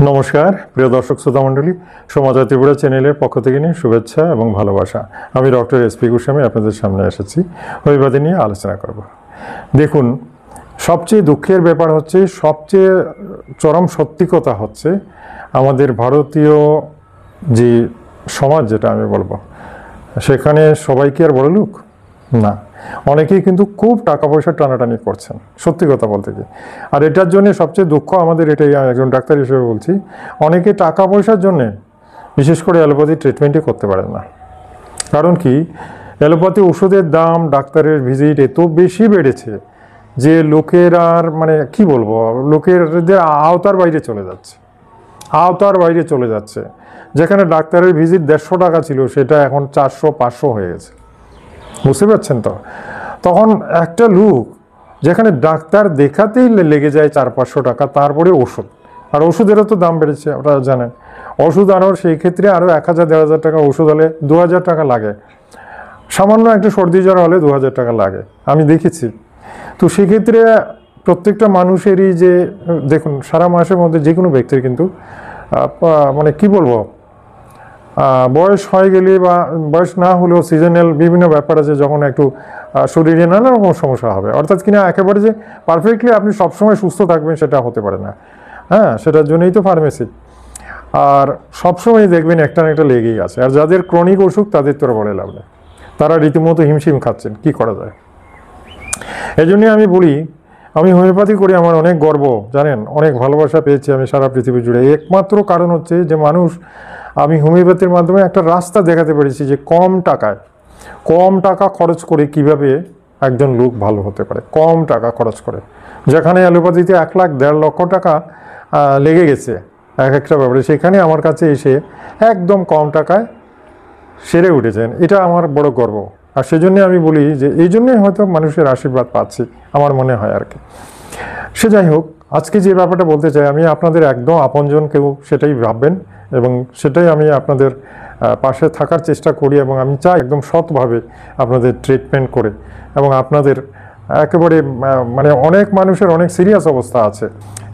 নমস্কার প্রিয় দর্শক শ্রোতা মণ্ডলী, সমাচার ত্রিপুরা চ্যানেলের পক্ষ থেকে নিয়ে শুভেচ্ছা এবং ভালোবাসা। আমি ডক্টর এসপি গোস্বামী আপনাদের সামনে এসেছি হোমিওপ্যাথি নিয়ে আলোচনা করব। দেখুন, সবচেয়ে দুঃখের ব্যাপার হচ্ছে, সবচেয়ে চরম সত্যি কথা হচ্ছে, আমাদের ভারতীয় যে সমাজ, যেটা আমি বলবো, সেখানে সবাই কি আর বড়লোক না, অনেকেই কিন্তু খুব টাকা পয়সা টানাটানি করছেন, সত্যি কথা বলতে কি। আর এটার জন্য সবচেয়ে দুঃখ আমাদের এটাই, একজন ডাক্তার হিসেবে বলছি, অনেকে টাকা পয়সার জন্যে বিশেষ করে অ্যালোপ্যাথি ট্রিটমেন্টই করতে পারেন না। কারণ কি, অ্যালোপ্যাথি ওষুধের দাম, ডাক্তারের ভিজিট এত বেশি বেড়েছে যে লোকের আর কি বলবো, লোকেরদের আওতার বাইরে চলে যাচ্ছে, আওতার বাইরে চলে যাচ্ছে। যেখানে ডাক্তারের ভিজিট 150 টাকা ছিল, সেটা এখন 400-500 হয়ে গেছে। বুঝতে পারছেন তো? তখন একটা লোক যেখানে ডাক্তার দেখাতেই লেগে যায় 400-500 টাকা, তারপরে ওষুধ, আর ওষুধেরও তো দাম বেড়েছে, আপনারা জানেন। ওষুধ আরও সেই ক্ষেত্রে আরও 1000-1500 টাকা ওষুধ হলে 2000 টাকা লাগে। সামান্য একটা সর্দি জ্বর হলে 2000 টাকা লাগে, আমি দেখেছি। তো সেক্ষেত্রে প্রত্যেকটা মানুষেরই যে, দেখুন, সারা মাসের মধ্যে যে কোনো ব্যক্তির কিন্তু কি বলবো, বয়স হয়ে গেলে বা বয়স না হলেও সিজনাল বিভিন্ন ব্যাপার আছে, যখন একটু শরীরে নানা রকম সমস্যা হবে। অর্থাৎ কিনা একেবারে যে পারফেক্টলি আপনি সবসময় সুস্থ থাকবেন সেটা হতে পারে না। হ্যাঁ, সেটার জন্যই তো ফার্মেসি। আর সবসময় দেখবেন একটা না একটা লেগেই আছে। আর যাদের ক্রনিক অসুখ, তাদের তো বলে লাভ নেই, তারা রীতিমতো হিমশিম খাচ্ছেন, কি করা যায়। এই জন্যই আমি বলি, আমি হোমিওপ্যাথি করে আমার অনেক গর্ব, জানেন, অনেক ভালোবাসা পেয়েছি আমি সারা পৃথিবী জুড়ে। একমাত্র কারণ হচ্ছে যে আমি হোমিওপ্যাথির মাধ্যমে একটা রাস্তা দেখাতে পেরেছি যে কম টাকা খরচ করে কিভাবে একজন লোক ভালো হতে পারে, কম টাকা খরচ করে। যেখানে অ্যালোপ্যাথিতে 1 লাখ 1.5 লক্ষ টাকা লেগে গেছে এক একটা ব্যাপারে, সেখানে আমার কাছে এসে একদম কম টাকায় সেরে উঠেছেন। এটা আমার বড় গর্ব। আর সেজন্য আমি বলি যে এই জন্যই হয়তো মানুষের আশীর্বাদ পাচ্ছি, আমার মনে হয় আর কি। সে যাই হোক, আজকে যে ব্যাপারটা বলতে চাই, আমি আপনাদের একদম আপনজন কেউ সেটাই ভাববেন, এবং সেটাই আমি আপনাদের পাশে থাকার চেষ্টা করি, এবং আমি চাই একদম সৎভাবে আপনাদের ট্রিটমেন্ট করে, এবং আপনাদের একেবারে অনেক মানুষের অনেক সিরিয়াস অবস্থা আছে,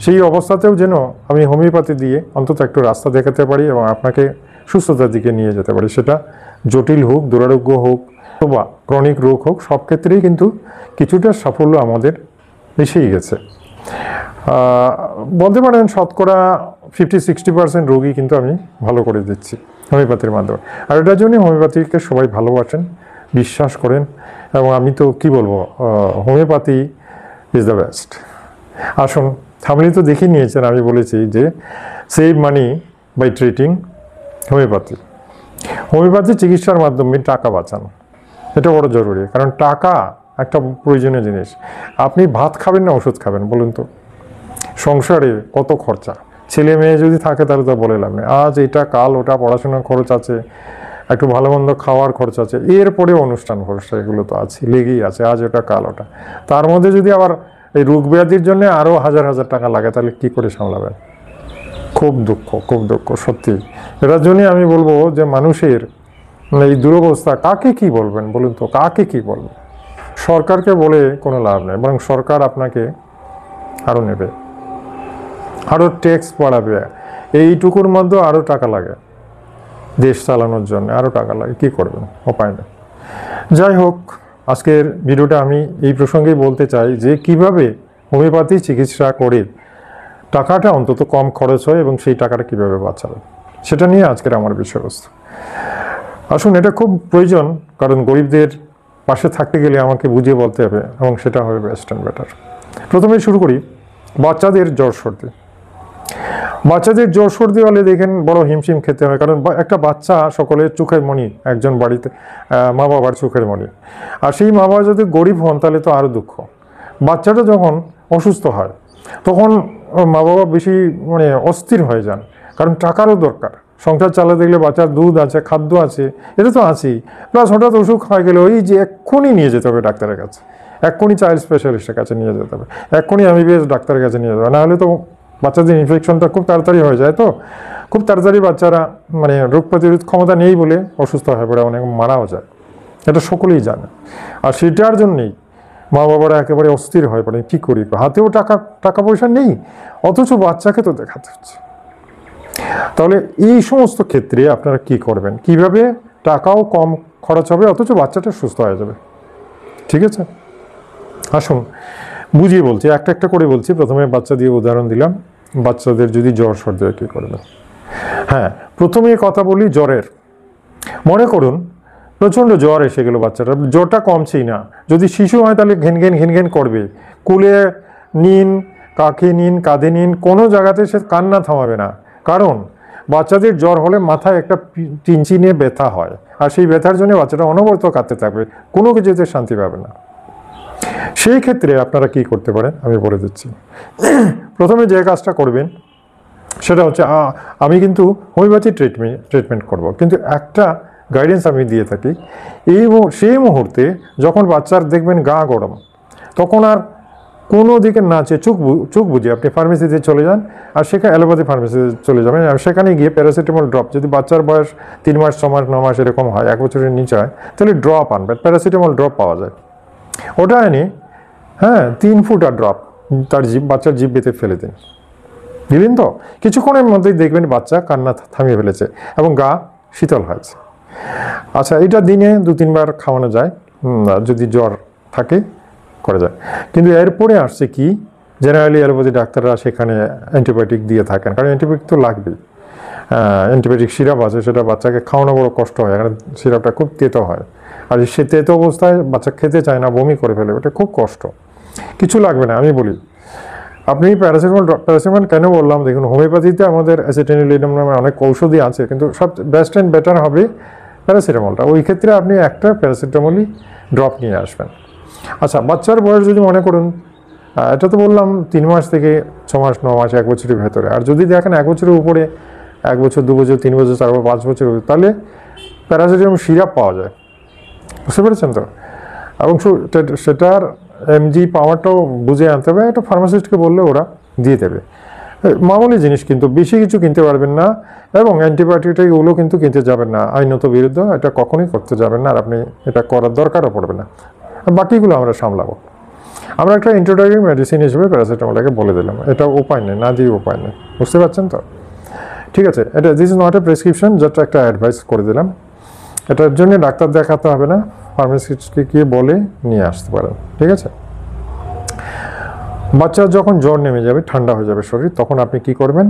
সেই অবস্থাতেও যেন আমি হোমিওপ্যাথি দিয়ে অন্তত একটু রাস্তা দেখাতে পারি এবং আপনাকে সুস্থতার দিকে নিয়ে যেতে পারি। সেটা জটিল হোক, দুরারোগ্য হোক, বা ক্রনিক রোগ হোক, সব ক্ষেত্রেই কিন্তু কিছুটা সাফল্য আমাদের এসেই গেছে। বলতে পারেন শতকরা 50-60% রোগী কিন্তু আমি ভালো করে দিচ্ছি হোমিওপ্যাথির মাধ্যমে। আর এটার জন্য হোমিওপ্যাথিকে সবাই ভালোবাসেন, বিশ্বাস করেন, এবং আমি তো কি বলবো, হোমিওপ্যাথি ইজ দ্য বেস্ট। আসুন, আপনি তো দেখে নিয়েছেন, আমি বলেছি যে save money by treating homeopathy চিকিৎসার মাধ্যমে টাকা বাঁচানো, এটা বড় জরুরি। কারণ টাকা একটা প্রয়োজনীয় জিনিস। আপনি ভাত খাবেন না ওষুধ খাবেন, বলুন তো? সংসারে কত খরচা, ছেলে মেয়ে যদি থাকে তাহলে তো বলে লাভ নেই। আজ এটা, কাল ওটা, পড়াশোনার খরচ আছে, একটু ভালো মন্দ খাওয়ার খরচ আছে, এরপরে অনুষ্ঠান খরচা, এগুলো তো আছে, লেগেই আছে, আজ ওটা কাল ওটা। তার মধ্যে যদি আবার এই রোগ ব্যাধির জন্য আরও 1000 টাকা লাগে, তাহলে কি করে সামলাবেন? খুব দুঃখ সত্যি। এটার জন্যই আমি বলবো যে মানুষের এই দুরবস্থা, কাকে কি বলবেন বলুন তো? কাকে কি বলবেন? সরকারকে বলে কোনো লাভ নেই, বরং সরকার আপনাকে আরও নেবে, আরও ট্যাক্স বাড়াবে। এইটুকুর মধ্যে আরও টাকা লাগে, দেশ চালানোর জন্য আরও টাকা লাগে, কী করবেন? উপায় নেই। যাই হোক, আজকের ভিডিওটা আমি এই প্রসঙ্গেই বলতে চাই যে কিভাবে হোমিওপ্যাথি চিকিৎসা করে টাকাটা অন্তত কম খরচ হয়, এবং সেই টাকাটা কিভাবে বাঁচাবে, সেটা নিয়ে আজকের আমার বিষয়বস্তু। আসুন, এটা খুব প্রয়োজন, কারণ গরিবদের পাশে থাকতে গেলে আমাকে বুঝিয়ে বলতে হবে, এবং সেটা হবে বেস্ট অ্যান্ড বেটার। প্রথমে শুরু করি বাচ্চাদের জ্বর সর্দি। বাচ্চাদের জ্বর সর্দি হলে দেখেন বড় হিমশিম খেতে হয়, কারণ একটা বাচ্চা সকলের চোখের মণি, একজন বাড়িতে মা বাবার চোখের মণি। আর সেই মা বাবা যদি গরিব হন তাহলে তো আরও দুঃখ। বাচ্চাটা যখন অসুস্থ হয় তখন মা বাবা বেশি অস্থির হয়ে যান, কারণ টাকারও দরকার। সংসার চালাতে গেলে বাচ্চার দুধ আছে, খাদ্য আছে, এটা তো আছেই, প্লাস হঠাৎ অসুখ হয়ে গেলে ওই যে এক্ষুনি নিয়ে যেতে হবে ডাক্তারের কাছে, এক্ষুনি চাইল্ড স্পেশালিস্টের কাছে নিয়ে যেতে হবে, এক্ষুনি MBBS ডাক্তারের কাছে নিয়ে যেতে হবে, নাহলে তো বাচ্চাদের ইনফেকশনটা খুব তাড়াতাড়ি হয়ে যায়। তো খুব তাড়াতাড়ি বাচ্চারা রোগ প্রতিরোধ ক্ষমতা নেই বলে অসুস্থ হয়ে পড়ে, অনেক মারাও যায়, এটা সকলেই জানে। আর সেটার জন্যেই মা বাবারা একেবারে অস্থির হয়ে পড়ে, কী করি, হাতেও টাকা পয়সা নেই, অথচ বাচ্চাকে তো দেখাতে হচ্ছে। তাহলে এই সমস্ত ক্ষেত্রে আপনারা কি করবেন, কিভাবে টাকাও কম খরচ হবে অথচ বাচ্চাটা সুস্থ হয়ে যাবে। ঠিক আছে, আসুন বুঝিয়ে বলছি, একটা একটা করে বলছি। প্রথমে বাচ্চা দিয়ে উদাহরণ দিলাম, বাচ্চাদের যদি জ্বর সর্দি হয় কী করবেন। হ্যাঁ, প্রথমে কথা বলি জ্বরের। মনে করুন প্রচণ্ড জ্বর এসে গেল, বাচ্চাটা জ্বরটা কমছেই না। যদি শিশু হয় তাহলে ঘেন করবে, কুলে নিন, কাকে নিন, কাঁধে নিন, কোনো জায়গাতে সে কান্না থামাবে না। কারণ বাচ্চাদের জ্বর হলে মাথায় একটা টিনচিনে ব্যথা হয়, আর সেই ব্যথার জন্য বাচ্চাটা অনবরত কাঁদতে থাকবে, কোনো কিছুতে শান্তি পাবে না। সেই ক্ষেত্রে আপনারা কি করতে পারেন আমি বলে দিচ্ছি। প্রথমে যে কাজটা করবেন সেটা হচ্ছে, আমি কিন্তু হোমিওপ্যাথি ট্রিটমেন্ট করব, কিন্তু একটা গাইডেন্স আমি দিয়ে থাকি। সেই মুহূর্তে যখন বাচ্চার দেখবেন গা গরম, তখন আর কোনো দিকে না চেয়ে চোখ বুঝে আপনি ফার্মেসিতে চলে যান, আর সেখানে অ্যালোপ্যাথি ফার্মেসিতে চলে যাবেন, আর সেখানে গিয়ে প্যারাসিটামল ড্রপ, যদি বাচ্চার বয়স 3 মাস 6 মাস 9 মাস এরকম হয়, 1 বছরের নিচে হয়, তাহলে ড্রপ আনবেন, প্যারাসিটামল ড্রপ পাওয়া যায়, ওটা এনে 3 ফুটা ড্রপ তার বাচ্চার জিহ্বাতে ফেলে দিন। দিলেন তো, কিছুক্ষণের মধ্যেই দেখবেন বাচ্চা কান্না থামিয়ে ফেলেছে এবং গা শীতল হয়েছে। আচ্ছা, এটা দিনে 2-3 বার খাওয়ানো যায়, যদি জ্বর থাকে করা যায়। কিন্তু এরপরে আসছে কি, জেনারেলি অ্যালোপ্যাথি ডাক্তাররা সেখানে অ্যান্টিবায়োটিক দিয়ে থাকেন, কারণ অ্যান্টিবায়োটিক তো লাগবেই। অ্যান্টিবায়োটিক সিরাপ আছে, সেটা বাচ্চাকে খাওয়ানো বড় কষ্ট হয়, কারণ সিরাপটা খুব তেতো হয়, আর সে তেতো অবস্থায় বাচ্চা খেতে চায় না, বমি করে ফেলে, ওটা খুব কষ্ট। কিছু লাগবে না, আমি বলি আপনি প্যারাসিটামল কেন বললাম, দেখুন হোমিওপ্যাথিতে আমাদের অ্যাসিটামিনোফেন নামে অনেক ঔষধই আছে, কিন্তু সব বেস্ট অ্যান্ড বেটার হবে প্যারাসিটামলটা। ওই ক্ষেত্রে আপনি একটা প্যারাসিটামলই ড্রপ নিয়ে আসবেন। আচ্ছা, বাচ্চার বয়স যদি মনে করুন, এটা তো বললাম 3 মাস থেকে 6 মাস 9 মাস 1 বছরের ভেতরে, আর যদি দেখেন 1 বছরের উপরে, 1 বছর 2 বছর 3 বছর 4 বছর 5 বছর, তাহলে প্যারাসিটামল সিরাপ পাওয়া যায়, বুঝতে পেরেছেন তো। এবং সেটার এমজি পাওয়ারটাও বুঝে আনতে হবে, একটা ফার্মাসিস্টকে বললে ওরা দিয়ে দেবে। মামুলি জিনিস, কিন্তু বেশি কিছু কিনতে পারবেন না, এবং অ্যান্টিবায়োটিক ওগুলো কিন্তু কিনতে যাবেন না, আইনত বিরুদ্ধ, এটা কখনোই করতে যাবেন না, আর আপনি এটা করার দরকারও পড়বে না। বাকিগুলো আমরা সামলাবো। আমরা একটা ইন্ট্রোডাক্টরি মেডিসিন হিসেবে প্যারাসিটামলটাকে বলে দিলাম, এটা উপায় নেই, না দিয়ে উপায় নেই, বুঝতে পারছেন তো। ঠিক আছে, এটা this is not a prescription, যেটা একটা অ্যাডভাইস করে দিলাম। এটার জন্য ডাক্তার দেখাতে হবে না, ফার্মাসিস্টকে গিয়ে বলে নিয়ে আসতে পারেন। ঠিক আছে, বাচ্চার যখন জ্বর নেমে যাবে, ঠান্ডা হয়ে যাবে শরীর, তখন আপনি কি করবেন,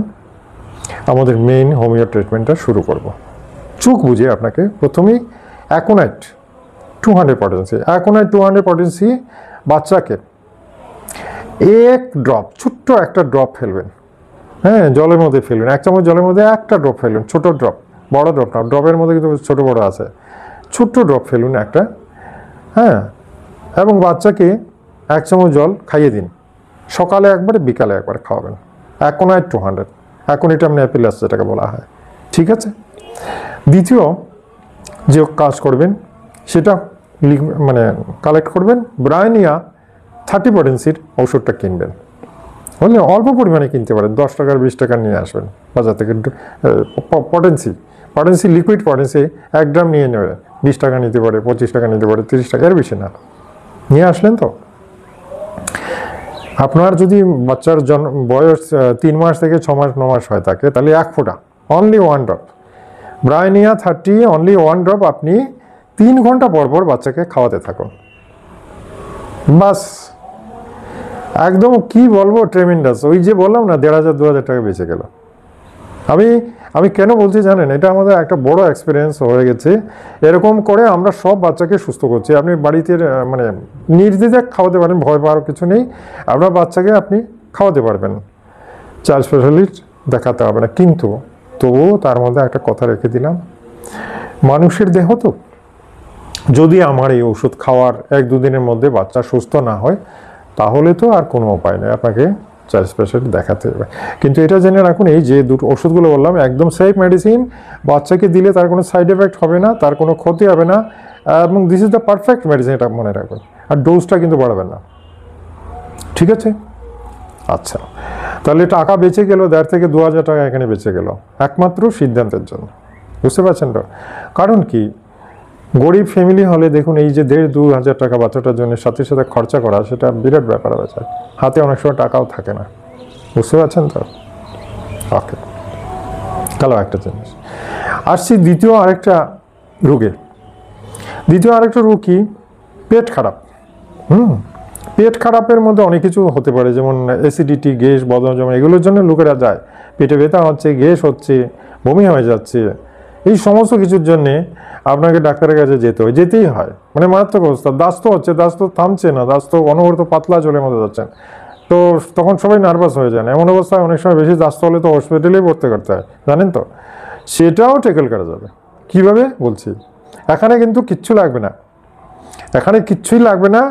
আমাদের মেইন হোমিও ট্রিটমেন্টটা শুরু করব। চোখ বুঝে আপনাকে প্রথমেই অ্যাকোনাইট 200 পটেন্সি, অ্যাকোনাইট 200 পটেন্সি বাচ্চাকে 1 ড্রপ, ছোট্ট একটা ড্রপ ফেলবেন, জলের মধ্যে ফেলবেন, 1 চামচ জলের মধ্যে একটা ড্রপ ফেলবেন, ছোট ড্রপ, বড় ড্রপ না, ড্রপের মধ্যে কিন্তু ছোট বড় আছে, ছোট্ট ড্রপ ফেলুন একটা, এবং বাচ্চাকে 1 চামচ জল খাইয়ে দিন, সকালে একবার বিকালে একবার খাওয়াবেন। অ্যাকোনাইট 200, অ্যাকোনিটাম আপনি অ্যাপিলাস যেটাকে বলা হয়। ঠিক আছে, দ্বিতীয় যে কাজ করবেন সেটা কালেক্ট করবেন, ব্রায়োনিয়া 30 পটেন্সির ওষুধটা কিনবেন, বললে অল্প পরিমাণে কিনতে পারেন, 10 টাকার 20 টাকা নিয়ে আসবেন বাজার থেকে। পটেন্সি লিকুইড পটেন্সি 1 গ্রাম নিয়ে নেবে, 20 টাকা নিতে পারে, 25 টাকা নিতে পারে, 30 টাকা, এর বেশি না। নিয়ে আসলেন তো, আপনার যদি বাচ্চার বয়স 3 মাস থেকে 6 মাস 9 মাস হয়ে থাকে, তাহলে 1 ফোঁটা, only 1 drop Bryonia 30, only 1 drop আপনি 3 ঘন্টা পর পর বাচ্চাকে খাওয়াতে থাকুন, বাস। একদম কি বলবো, ট্রেমেন্ডাস। ওই যে বললাম না, 1500-2000 টাকা বেঁচে গেল। আমি কেন বলছি জানেন, এটা আমাদের একটা বড় এক্সপিরিয়েন্স হয়ে গেছে। এরকম করে আমরা সব বাচ্চাকে সুস্থ করছি। আপনি বাড়িতে নির্দ্বিধায় খাওয়াতে পারেন, ভয় পাওয়ার কিছু নেই, আপনার বাচ্চাকে আপনি খাওয়াতে পারবেন, চাইল্ড স্পেশালিস্ট দেখাতে হবে না। কিন্তু তবুও তার মধ্যে একটা কথা রেখে দিলাম, মানুষের দেহ তো, যদি আমার এই ওষুধ খাওয়ার 1-2 দিনের মধ্যে বাচ্চা সুস্থ না হয়, তাহলে তো আর কোনো উপায় নেই, আপনাকে চাইল্ড স্পেশালিস্ট দেখাতে হবে। কিন্তু এটা জেনে রাখুন, এই যে ওষুধগুলো বললাম একদম সেফ মেডিসিন, বাচ্চাকে দিলে তার কোনো সাইড এফেক্ট হবে না, তার কোনো ক্ষতি হবে না, এবং this is the perfect medicine, এটা মনে রাখবেন। আর ডোজটা কিন্তু বাড়াবেন না, ঠিক আছে। আচ্ছা, তাহলে টাকা বেঁচে গেল, 1500 থেকে 2000 টাকা এখানে বেঁচে গেল, একমাত্র সিদ্ধান্তের জন্য, বুঝতে পারছেন তো। কারণ কি, গরিব ফ্যামিলি হলে দেখুন, এই যে 1500-2000 টাকা বাচ্চাটার জন্য সাথে সাথে খরচা করা, সেটা বিরাট ব্যাপার হয়ে যায়, হাতে অনেক সময় টাকাও থাকে না, বুঝতে পারছেন তো। ওকে, গেল একটা জিনিস। আসছি দ্বিতীয় আরেকটা রোগে। দ্বিতীয় আরেকটা রোগ কি? পেট খারাপ। পেট খারাপের মধ্যে অনেক কিছু হতে পারে, যেমন অ্যাসিডিটি, গ্যাস, বদহজম, এগুলোর জন্য লোকেরা যায়। পেটে ব্যথা হচ্ছে, গ্যাস হচ্ছে, বমি হয়ে যাচ্ছে, এই সমস্ত কিছুর জন্যে আপনাকে ডাক্তারের কাছে যেতেই হয়। মানে মারাত্মক অবস্থা। দাস্ত হচ্ছে, দাস্ত থামছে না, দাস্ত অনবরত পাতলা জলের মধ্যে যাচ্ছেন, তো তখন সবাই নার্ভাস হয়ে যান। এমন অবস্থায় অনেক সময় বেশি দাস্ত হলে তো হসপিটালেই ভর্তি করতে হয়, জানেন তো। সেটাও ট্যাকেল করা যাবে। কিভাবে বলছি, এখানে কিন্তু কিচ্ছু লাগবে না, এখানে কিচ্ছুই লাগবে না।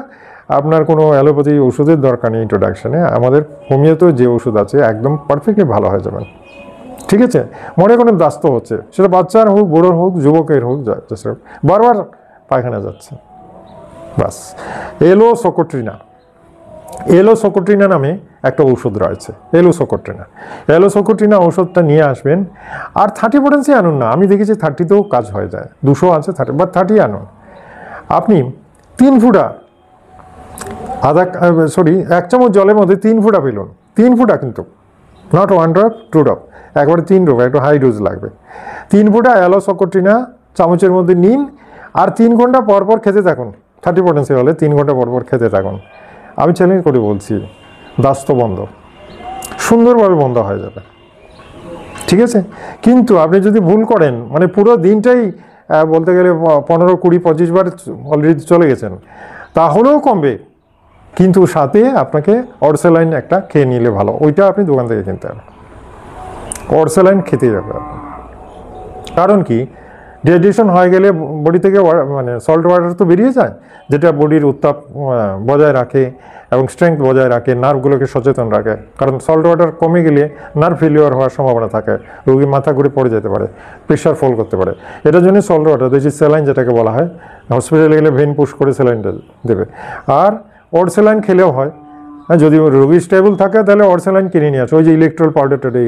আপনার কোনো অ্যালোপ্যাথি ওষুধের দরকার নেই ইন্ট্রোডাকশানে। আমাদের হোমিওতে যে ওষুধ আছে একদম পারফেক্টলি ভালো হয়ে যাবেন। ঠিক আছে, মনে করেন দাস্ত হচ্ছে, সেটা বাচ্চার হোক, বুড়োর হোক, যুবকের হোক, বারবার পায়খানা যাচ্ছে, বাস এলোসোকোট্রিনা। এলোসোকোট্রিনা নামে একটা ওষুধ রয়েছে, এলোসোকোট্রিনা ওষুধটা নিয়ে আসবেন। আর 30 পোটেন্সি আনুন না, আমি দেখেছি 30তেও কাজ হয়ে যায়। 200 আছে 30, বা 30 আনুন। আপনি 3 ফুটা 1 চামচ জলের মধ্যে 3 ফুটা ফেলুন। 3 ফুটা কিন্তু, নট 1 ড্রপ 2 ড্রপ, একবারে 3 ড্রপ, একটু হাই ডোজ লাগবে। 3 ফুটা এলোসোকোট্রিনা চামচের মধ্যে নিন, আর 3 ঘন্টা পরপর খেতে থাকুন। 30 পোটেন্সি হলে 3 ঘন্টা পরপর খেতে থাকুন। আমি চ্যালেঞ্জ করে বলছি, দাস্ত বন্ধ, সুন্দরভাবে বন্ধ হয়ে যাবে। ঠিক আছে, কিন্তু আপনি যদি ভুল করেন, মানে পুরো দিনটাই বলতে গেলে 15, 20, 25 বার অলরেডি চলে গেছেন, তাহলেও কমবে। কিন্তু সাথে আপনাকে অরসেলাইন একটা খেয়ে নিলে ভালো, ওইটা আপনি দোকান থেকে কিনতে হবে। অরসেলাইন খেতেই হবে। কারণ কি, ডিহাইড্রেশন হয়ে গেলে বডি থেকে মানে সল্ট ওয়াটার তো বেরিয়ে যায়, যেটা বডির উত্তাপ বজায় রাখে এবং স্ট্রেংথ বজায় রাখে, নার্ভগুলোকে সচেতন রাখে। কারণ সল্ট ওয়াটার কমে গেলে নার্ভ ফেলিওর হওয়ার সম্ভাবনা থাকে, রোগী মাথা ঘুরে পড়ে যেতে পারে, প্রেশার ফল করতে পারে। এটার জন্য সল্ট ওয়াটার, দেখছি স্যালাইন যেটাকে বলা হয়, হসপিটালে গেলে ভেন পুশ করে স্যালাইনটা দেবে। আর অরসেলাইন খেলেও হয়, যদি রোগী স্টেবল থাকে তাহলে অরসেলাইন কিনে নিয়ে আসে, ওই যে ইলেকট্রল পাউডার টাউডার,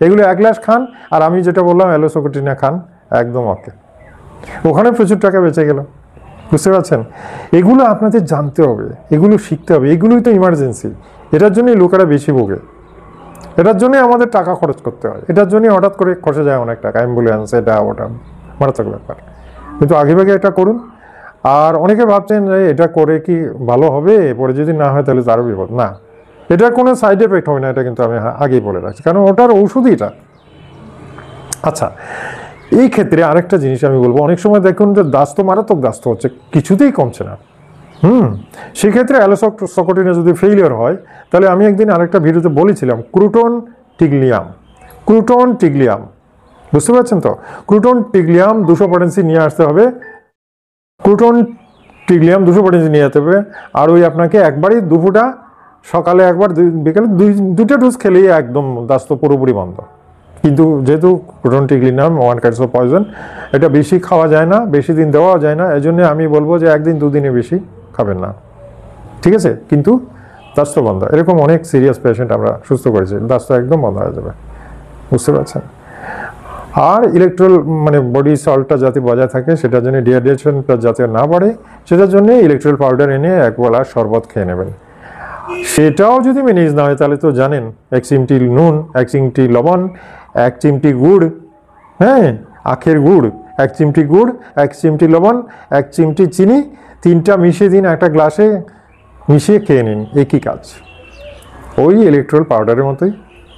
এগুলো 1 গ্লাস খান। আর আমি যেটা বললাম এলোসোকোট্রিনা খান, একদম ওকে। ওখানে প্রচুর টাকা বেঁচে গেল, বুঝতে পারছেন। এগুলো আপনাদের জানতে হবে, এগুলো শিখতে হবে, এগুলোই তো ইমার্জেন্সি। এটার জন্যই লোকেরা বেশি ভোগে, এটার জন্যই আমাদের টাকা খরচ করতে হয়, এটার জন্যই হঠাৎ করে খসে যায় অনেক টাকা, অ্যাম্বুলেন্স, এটা ওটা, মারাত্মক ব্যাপার। কিন্তু আগেভাগে এটা করুন। আর অনেকে ভাবছেন যে এটা করে কি ভালো হবে, পরে যদি না হয় তাহলে তারও বিপদ। না, এটার কোনো সাইড এফেক্ট হবে না, এটা কিন্তু আমি আগেই বলে রাখছি, কারণ ওটার ঔষধই এটা। আচ্ছা, এই ক্ষেত্রে আরেকটা জিনিস আমি বলবো, অনেক সময় দেখুন যে দাস্ত, মারাত্মক দাস্ত হচ্ছে, কিছুতেই কমছে না। সেক্ষেত্রে এলোসোকোট্রিনা যদি ফেইলিওর হয়, তাহলে আমি একদিন আরেকটা ভিডিওতে বলেছিলাম ক্রুটন টিগলিয়াম, বুঝতে পারছেন তো। ক্রুটন টিগলিয়াম 200 পোটেন্সি নিয়ে আসতে হবে, ক্রুটন টিগলিয়াম 200 পোটেন্সি নিয়ে যেতে হবে। আর ওই আপনাকে একবারই 2 ফুটা, সকালে একবার, বিকালে 2টা ডোজ খেলেই একদম দাস্ত পুরোপুরি বন্ধ। কিন্তু যেহেতু ক্রুটন টিগলিয়াম 1 কাইন্ডস অফ পয়জন, এটা বেশি খাওয়া যায় না, বেশি দিন দেওয়া যায় না, এজন্য আমি বলবো যে 1 দিন 2 দিনে বেশি খাবেন না, ঠিক আছে। কিন্তু দাস্ত বন্ধ, এরকম অনেক সিরিয়াস পেশেন্ট আমরা সুস্থ করেছি, দাস্ত একদম বন্ধ হয়ে যাবে, বুঝতে পারছেন। আর ইলেকট্রল মানে বডি সল্টটা যাতে বজায় থাকে, সেটার জন্য ডিহাইড্রেশনটা যাতে না বাড়ে, সেটার জন্য ইলেকট্রল পাউডার এনে 1 বেলা শরবত খেয়ে নেবেন। সেটাও যদি ম্যানেজ না হয়, তাহলে তো জানেন 1 চিমটি নুন, 1 চিমটি লবণ, 1 চিমটি গুড়, হ্যাঁ আখের গুড়, 1 চিমটি গুড়, 1 চিমটি লবণ, 1 চিমটি চিনি, 3টা মিশিয়ে দিন একটা গ্লাসে, মিশিয়ে খেয়ে নিন। একই কাজ, ওই ইলেকট্রল পাউডারের মতোই।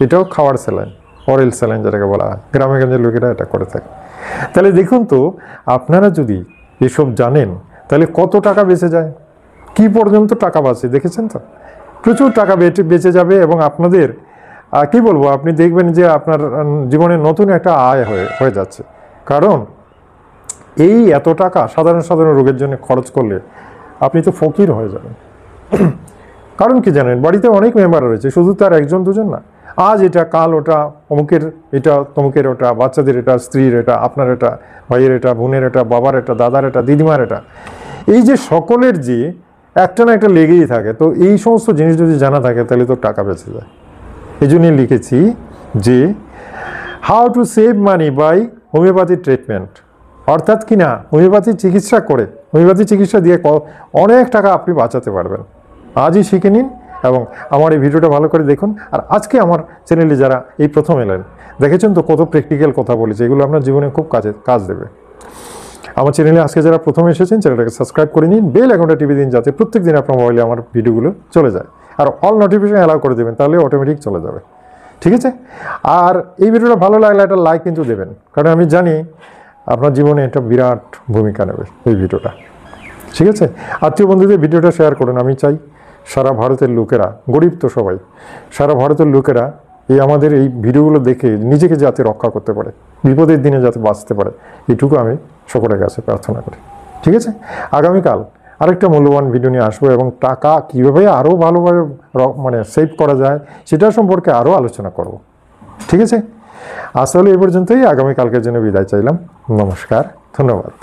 এটাও খাওয়ার স্যালাইন, অরেল স্যালাইন যেটাকে বলা হয়, গ্রামে গঞ্জের লোকেরা এটা করে থাকে। তাহলে দেখুন তো, আপনারা যদি এসব জানেন তাহলে কত টাকা বেঁচে যায়, কি পর্যন্ত টাকা বাঁচে, দেখেছেন তো। প্রচুর টাকা বেঁচে যাবে, এবং আপনাদের কি বলবো, আপনি দেখবেন যে আপনার জীবনে নতুন একটা আয় হয়ে যাচ্ছে। কারণ এই এত টাকা সাধারণ রোগের জন্য খরচ করলে আপনি তো ফকির হয়ে যাবেন। কারণ কি জানেন, বাড়িতে অনেক মেম্বার রয়েছে, শুধু তার 1জন 2জন না। আজ এটা, কাল ওটা, অমুকের এটা, তমুকের ওটা, বাচ্চাদের এটা, স্ত্রীর এটা, আপনার এটা, ভাইয়ের এটা, বোনের এটা, বাবার এটা, দাদার এটা, দিদিমার এটা, এই যে সকলের যে একটা না একটা লেগেই থাকে। তো এই সমস্ত জিনিস যদি জানা থাকে তাহলে তো টাকা বেঁচে যায়। এই জন্যই লিখেছি যে how to save money by homeopathy treatment, অর্থাৎ কিনা হোমিওপ্যাথি চিকিৎসা করে, হোমিওপ্যাথি চিকিৎসা দিয়ে অনেক টাকা আপনি বাঁচাতে পারবেন। আজই শিখে নিন এবং আমার এই ভিডিওটা ভালো করে দেখুন। আর আজকে আমার চ্যানেলে যারা এই প্রথম এলেন, দেখেছেন তো কত প্র্যাকটিক্যাল কথা বলেছে, এগুলো আপনার জীবনে খুব কাজ দেবে। আমার চ্যানেলে আজকে যারা প্রথম এসেছেন, চ্যানেলটাকে সাবস্ক্রাইব করে নিন, বেল আইকনটা টিপে দিন, যাতে প্রত্যেক দিন আপনার মোবাইলে আমার ভিডিওগুলো চলে যায়। আর অল নোটিফিকেশন অ্যালাউ করে দেবেন, তাহলে অটোমেটিক চলে যাবে। ঠিক আছে? আর এই ভিডিওটা ভালো লাগলে একটা লাইক কিন্তু দেবেন, কারণ আমি জানি আপনার জীবনে এটা বিরাট ভূমিকা নেবে এই ভিডিওটা। ঠিক আছে? আত্মীয় বন্ধুদের ভিডিওটা শেয়ার করুন। আমি চাই সারা ভারতের লোকেরা, গরিব তো সবাই, সারা ভারতের লোকেরা আমাদের এই ভিডিওগুলো দেখে নিজেকে যাতে রক্ষা করতে পারে, বিপদের দিনে যাতে বাঁচতে পারে, এটুকু আমি সকলের কাছে প্রার্থনা করি। ঠিক আছে? আগামীকাল আরেকটা মূল্যবান ভিডিও নিয়ে আসবো, এবং টাকা কীভাবে আরও ভালোভাবে সেভ করা যায় সেটা সম্পর্কে আরও আলোচনা করব। ঠিক আছে? আসলে এই পর্যন্তই। আগামীকালকের জন্য বিদায় চাইলাম। নমস্কার, ধন্যবাদ।